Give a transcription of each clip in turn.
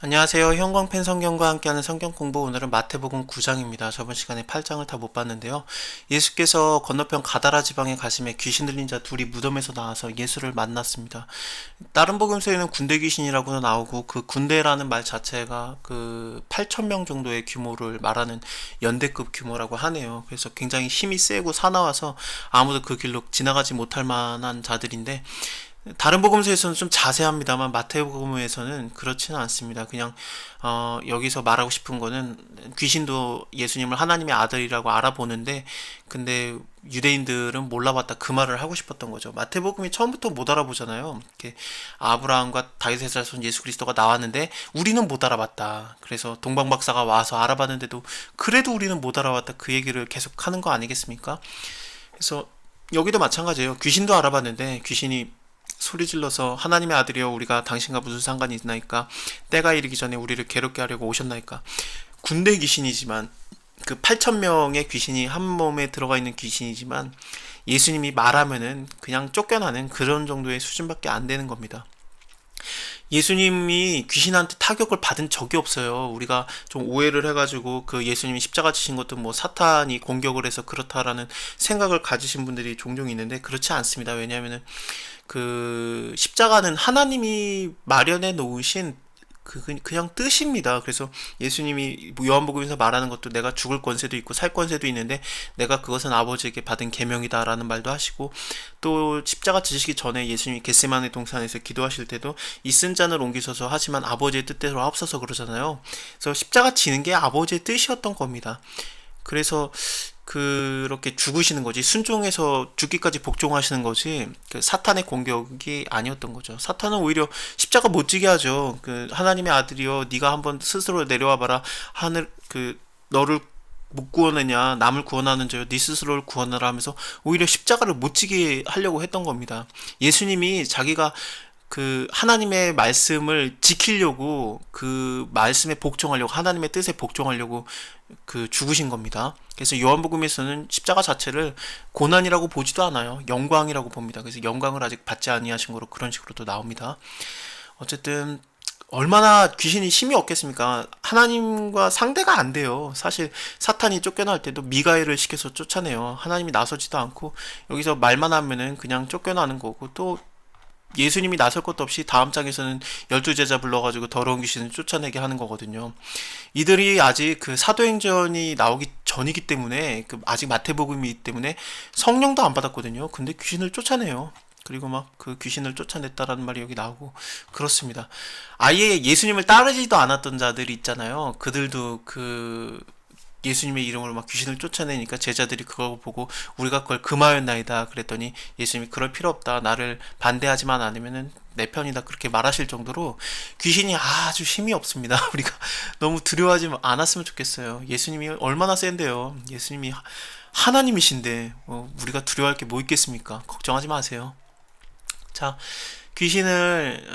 안녕하세요. 형광펜 성경과 함께하는 성경 공부, 오늘은 마태복음 9장입니다. 저번 시간에 8장을 다 못 봤는데요. 예수께서 건너편 가다라 지방에 가심에 귀신 들린 자 둘이 무덤에서 나와서 예수를 만났습니다. 다른 복음서에는 군대 귀신이라고 나오고, 그 군대라는 말 자체가 그 8천 명 정도의 규모를 말하는 연대급 규모라고 하네요. 그래서 굉장히 힘이 세고 사나워서 아무도 그 길로 지나가지 못할 만한 자들인데, 다른 복음서에서는 좀 자세합니다만 마태복음에서는 그렇지는 않습니다. 그냥 여기서 말하고 싶은 거는 귀신도 예수님을 하나님의 아들이라고 알아보는데, 근데 유대인들은 몰라봤다, 그 말을 하고 싶었던 거죠. 마태복음이 처음부터 못 알아보잖아요. 이렇게 아브라함과 다윗의 자손 예수 그리스도가 나왔는데 우리는 못 알아봤다. 그래서 동방박사가 와서 알아봤는데도 그래도 우리는 못 알아봤다, 그 얘기를 계속 하는 거 아니겠습니까? 그래서 여기도 마찬가지예요. 귀신도 알아봤는데 귀신이 소리 질러서 하나님의 아들이여 우리가 당신과 무슨 상관이 있나이까, 때가 이르기 전에 우리를 괴롭게 하려고 오셨나이까. 군대 귀신이지만, 그 8천 명의 귀신이 한 몸에 들어가 있는 귀신이지만 예수님이 말하면은 그냥 쫓겨나는 그런 정도의 수준밖에 안 되는 겁니다. 예수님이 귀신한테 타격을 받은 적이 없어요. 우리가 좀 오해를 해가지고 그 예수님이 십자가 지신 것도 뭐 사탄이 공격을 해서 그렇다라는 생각을 가지신 분들이 종종 있는데, 그렇지 않습니다. 왜냐하면은 그 십자가는 하나님이 마련해 놓으신 그냥 뜻입니다. 그래서 예수님이 요한복음에서 말하는 것도 내가 죽을 권세도 있고 살 권세도 있는데 내가 그것은 아버지에게 받은 계명이다라는 말도 하시고, 또 십자가 지시기 전에 예수님이 겟세마네 동산에서 기도하실 때도 이 쓴 잔을 옮기소서 하지만 아버지의 뜻대로 하옵소서 그러잖아요. 그래서 십자가 지는 게 아버지의 뜻이었던 겁니다. 그래서 그렇게 죽으시는 거지, 순종해서 죽기까지 복종하시는 거지, 그 사탄의 공격이 아니었던 거죠. 사탄은 오히려 십자가 못 지게 하죠. 그 하나님의 아들이여 네가 한번 스스로 내려와 봐라, 하늘 그 너를 못 구원하냐, 남을 구원하는 자여 네 스스로를 구원하라 하면서 오히려 십자가를 못 지게 하려고 했던 겁니다. 예수님이 자기가 그 하나님의 말씀을 지키려고, 그 말씀에 복종하려고, 하나님의 뜻에 복종하려고 그 죽으신 겁니다. 그래서 요한복음에서는 십자가 자체를 고난이라고 보지도 않아요. 영광이라고 봅니다. 그래서 영광을 아직 받지 아니하신 거로 그런 식으로도 나옵니다. 어쨌든 얼마나 귀신이 힘이 없겠습니까? 하나님과 상대가 안 돼요. 사실 사탄이 쫓겨날 때도 미가엘을 시켜서 쫓아내요. 하나님이 나서지도 않고 여기서 말만 하면은 그냥 쫓겨나는 거고, 또 예수님이 나설 것도 없이 다음 장에서는 12제자 불러가지고 더러운 귀신을 쫓아내게 하는 거거든요. 이들이 아직 그 사도행전이 나오기 전이기 때문에, 그 아직 마태복음이기 때문에 성령도 안 받았거든요. 근데 귀신을 쫓아내요. 그리고 막 그 귀신을 쫓아냈다라는 말이 여기 나오고 그렇습니다. 아예 예수님을 따르지도 않았던 자들이 있잖아요. 그들도 그 예수님의 이름으로 막 귀신을 쫓아내니까 제자들이 그거 보고 우리가 그걸 금하였나이다 그랬더니, 예수님이 그럴 필요 없다, 나를 반대하지만 않으면은 내 편이다, 그렇게 말하실 정도로 귀신이 아주 힘이 없습니다. 우리가 너무 두려워하지 않았으면 좋겠어요. 예수님이 얼마나 센데요. 예수님이 하나님이신데 우리가 두려워할 게 뭐 있겠습니까? 걱정하지 마세요. 자, 귀신을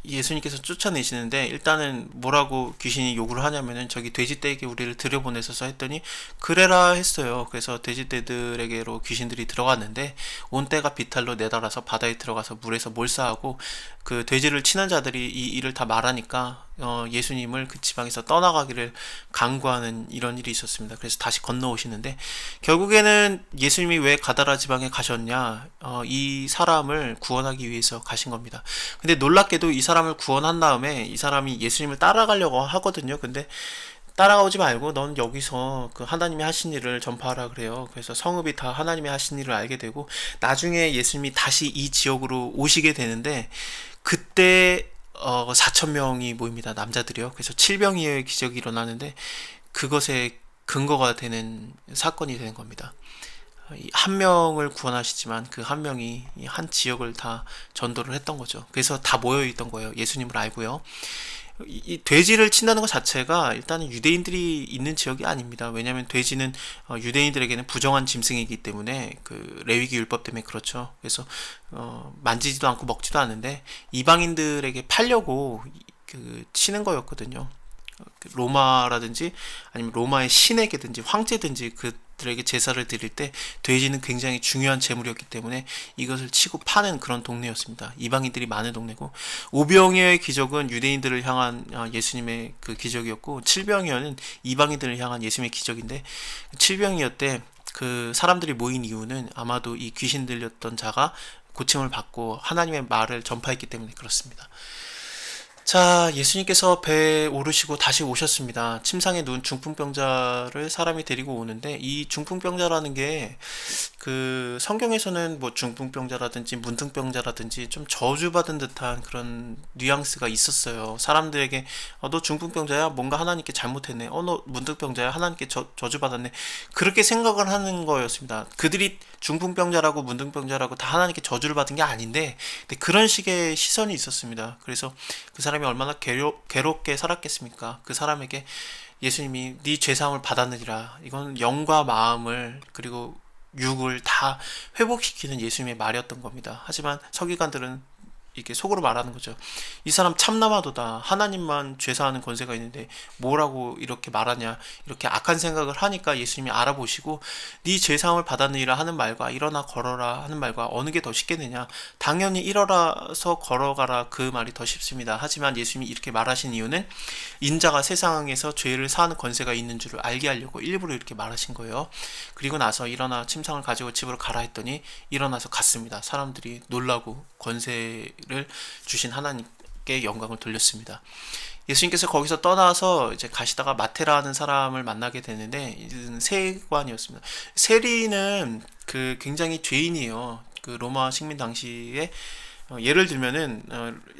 예수님께서 쫓아내시는데, 일단은 뭐라고 귀신이 요구를 하냐면은 저기 돼지떼에게 우리를 들여보내소서 했더니 그래라 했어요. 그래서 돼지떼들에게로 귀신들이 들어갔는데 온 떼가 비탈로 내달아서 바다에 들어가서 물에서 몰사하고, 그 돼지를 치는 자들이 이 일을 다 말하니까 예수님을 그 지방에서 떠나가기를 강구하는 이런 일이 있었습니다. 그래서 다시 건너오시는데, 결국에는 예수님이 왜 가다라 지방에 가셨냐, 이 사람을 구원하기 위해서 가신 겁니다. 근데 놀랍게도 이 사람을 구원한 다음에 이 사람이 예수님을 따라가려고 하거든요. 근데 따라오지 말고 넌 여기서 그 하나님이 하신 일을 전파하라 그래요. 그래서 성읍이 다 하나님이 하신 일을 알게 되고, 나중에 예수님이 다시 이 지역으로 오시게 되는데, 그때 4천 명이 모입니다. 남자들이요. 그래서 칠병이의 기적이 일어나는데 그것에 근거가 되는 사건이 되는 겁니다. 한 명을 구원하시지만 그 한 명이 한 지역을 다 전도를 했던 거죠. 그래서 다 모여 있던 거예요. 예수님을 알고요. 이 돼지를 친다는 것 자체가 일단은 유대인들이 있는 지역이 아닙니다. 왜냐하면 돼지는 유대인들에게는 부정한 짐승이기 때문에, 그 레위기 율법 때문에 그렇죠. 그래서 만지지도 않고 먹지도 않는데 이방인들에게 팔려고 그 치는 거였거든요. 로마라든지 아니면 로마의 신에게든지 황제든지 그들에게 제사를 드릴 때 돼지는 굉장히 중요한 제물이었기 때문에 이것을 치고 파는 그런 동네였습니다. 이방인들이 많은 동네고, 오병이어의 기적은 유대인들을 향한 예수님의 그 기적이었고, 칠병이어는 이방인들을 향한 예수님의 기적인데, 칠병이어 때 그 사람들이 모인 이유는 아마도 이 귀신 들렸던 자가 고침을 받고 하나님의 말을 전파했기 때문에 그렇습니다. 자, 예수님께서 배에 오르시고 다시 오셨습니다. 침상에 누운 중풍병자를 사람이 데리고 오는데, 이 중풍병자라는 게 그 성경에서는 뭐 중풍병자라든지 문둥병자라든지 좀 저주받은 듯한 그런 뉘앙스가 있었어요. 사람들에게 너 중풍병자야? 뭔가 하나님께 잘못했네. 너 문둥병자야? 하나님께 저주받았네. 그렇게 생각을 하는 거였습니다. 그들이 중풍병자라고 문둥병자라고 다 하나님께 저주를 받은 게 아닌데, 근데 그런 식의 시선이 있었습니다. 그래서 그 사람이 얼마나 괴롭게 살았겠습니까? 그 사람에게 예수님이 네 죄사함을 받았느니라. 이건 영과 마음을 그리고 육을 다 회복시키는 예수님의 말이었던 겁니다. 하지만 서기관들은 이렇게 속으로 말하는 거죠. 이 사람 참남하도다. 하나님만 죄사하는 권세가 있는데 뭐라고 이렇게 말하냐. 이렇게 악한 생각을 하니까 예수님이 알아보시고 네 죄사함을 받았느니라 하는 말과 일어나 걸어라 하는 말과 어느 게 더 쉽겠느냐. 당연히 일어나서 걸어가라 그 말이 더 쉽습니다. 하지만 예수님이 이렇게 말하신 이유는 인자가 세상에서 죄를 사하는 권세가 있는 줄을 알게 하려고 일부러 이렇게 말하신 거예요. 그리고 나서 일어나 침상을 가지고 집으로 가라 했더니 일어나서 갔습니다. 사람들이 놀라고 권세를 주신 하나님께 영광을 돌렸습니다. 예수님께서 거기서 떠나서 이제 가시다가 마테라는 사람을 만나게 되는데, 이는 세관이었습니다. 세리는 그 굉장히 죄인이에요. 그 로마 식민 당시에 예를 들면은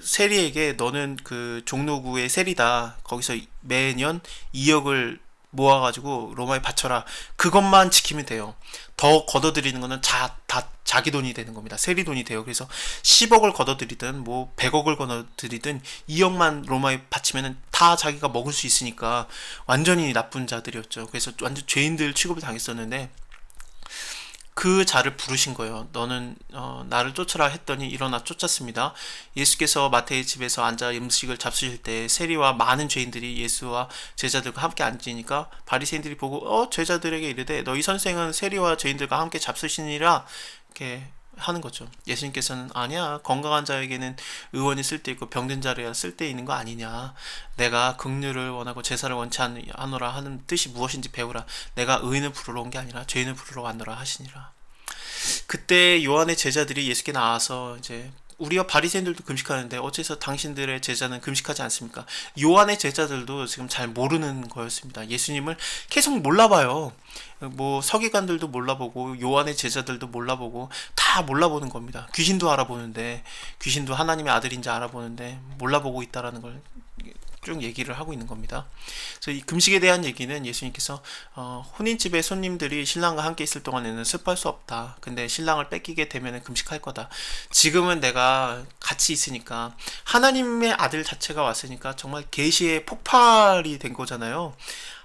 세리에게 너는 그 종로구의 세리다. 거기서 매년 2억을 모아가지고 로마에 바쳐라. 그것만 지키면 돼요. 더 걷어들이는 거는 다 자기 돈이 되는 겁니다. 세리 돈이 돼요. 그래서 10억을 걷어들이든 뭐 100억을 걷어들이든 2억만 로마에 바치면은 다 자기가 먹을 수 있으니까 완전히 나쁜 자들이었죠. 그래서 완전 죄인들 취급을 당했었는데, 그 자를 부르신 거예요. 너는 나를 쫓으라 했더니 일어나 쫓았습니다. 예수께서 마태의 집에서 앉아 음식을 잡수실 때 세리와 많은 죄인들이 예수와 제자들과 함께 앉으니까 바리새인들이 보고 제자들에게 이르되 너희 선생은 세리와 죄인들과 함께 잡수시니라 이렇게 하는 거죠. 예수님께서는 아니야, 건강한 자에게는 의원이 쓸데있고 병든 자라야 쓸데있는 거 아니냐. 내가 긍휼을 원하고 제사를 원치 않노라 하는 뜻이 무엇인지 배우라. 내가 의인을 부르러 온 게 아니라 죄인을 부르러 왔노라 하시니라. 그때 요한의 제자들이 예수께 나와서 이제 우리가 바리새인들도 금식하는데 어째서 당신들의 제자는 금식하지 않습니까? 요한의 제자들도 지금 잘 모르는 거였습니다. 예수님을 계속 몰라봐요. 뭐 서기관들도 몰라보고 요한의 제자들도 몰라보고 다 몰라보는 겁니다. 귀신도 알아보는데, 귀신도 하나님의 아들인지 알아보는데 몰라보고 있다라는 걸 쭉 얘기를 하고 있는 겁니다. 그래서 이 금식에 대한 얘기는 예수님께서 혼인집에 손님들이 신랑과 함께 있을 동안에는 슬퍼할 수 없다. 근데 신랑을 뺏기게 되면 금식할 거다. 지금은 내가 같이 있으니까, 하나님의 아들 자체가 왔으니까 정말 계시의 폭발이 된 거잖아요.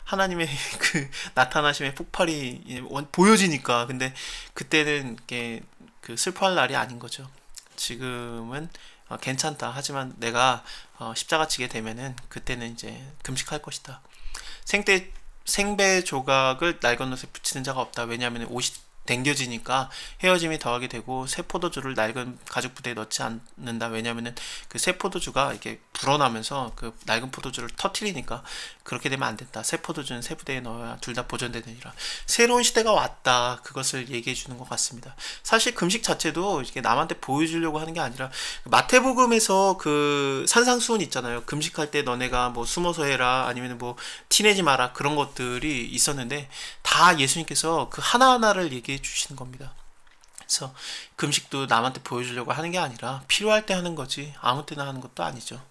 하나님의 그 나타나심의 폭발이 보여지니까. 근데 그때는 이게 그 슬퍼할 날이 아닌 거죠. 지금은 괜찮다. 하지만 내가 십자가 지게 되면은 그때는 이제 금식할 것이다. 생배 조각을 날 건너서 붙이는 자가 없다. 왜냐하면 옷이 당겨지니까 헤어짐이 더하게 되고 새 포도주를 낡은 가죽 부대에 넣지 않는다. 왜냐하면은 그 새 포도주가 이렇게 불어나면서 그 낡은 포도주를 터트리니까 그렇게 되면 안 된다. 새 포도주는 새 부대에 넣어야 둘 다 보존되느니라. 새로운 시대가 왔다. 그것을 얘기해 주는 것 같습니다. 사실 금식 자체도 이렇게 남한테 보여주려고 하는 게 아니라, 마태복음에서 그 산상수훈 있잖아요. 금식할 때 너네가 뭐 숨어서 해라, 아니면 뭐 티내지 마라, 그런 것들이 있었는데 다 예수님께서 그 하나하나를 얘기해 주시는 겁니다. 그래서 금식도 남한테 보여주려고 하는 게 아니라 필요할 때 하는 거지 아무 때나 하는 것도 아니죠.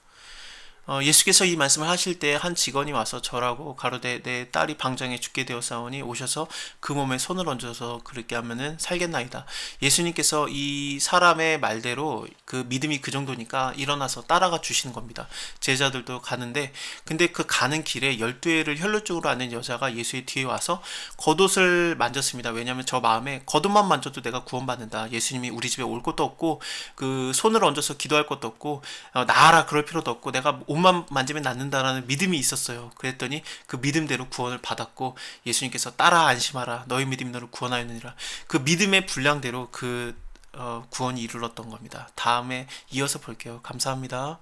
예수께서 이 말씀을 하실 때 한 직원이 와서 절하고 가로되 내 딸이 방장에 죽게 되었사오니 오셔서 그 몸에 손을 얹어서 그렇게 하면은 살겠나이다. 예수님께서 이 사람의 말대로 그 믿음이 그 정도니까 일어나서 따라가 주시는 겁니다. 제자들도 가는데, 근데 그 가는 길에 12회를 혈루증으로 앓는 여자가 예수의 뒤에 와서 겉옷을 만졌습니다. 왜냐하면 저 마음에 겉옷만 만져도 내가 구원받는다. 예수님이 우리 집에 올 것도 없고 그 손을 얹어서 기도할 것도 없고 나아라 그럴 필요도 없고 내가 옷만 만지면 낫는다라는 믿음이 있었어요. 그랬더니 그 믿음대로 구원을 받았고 예수님께서 따라 안심하라 너희 믿음이 너를 구원하였느니라 그 믿음의 분량대로 그 구원이 이르렀던 겁니다. 다음에 이어서 볼게요. 감사합니다.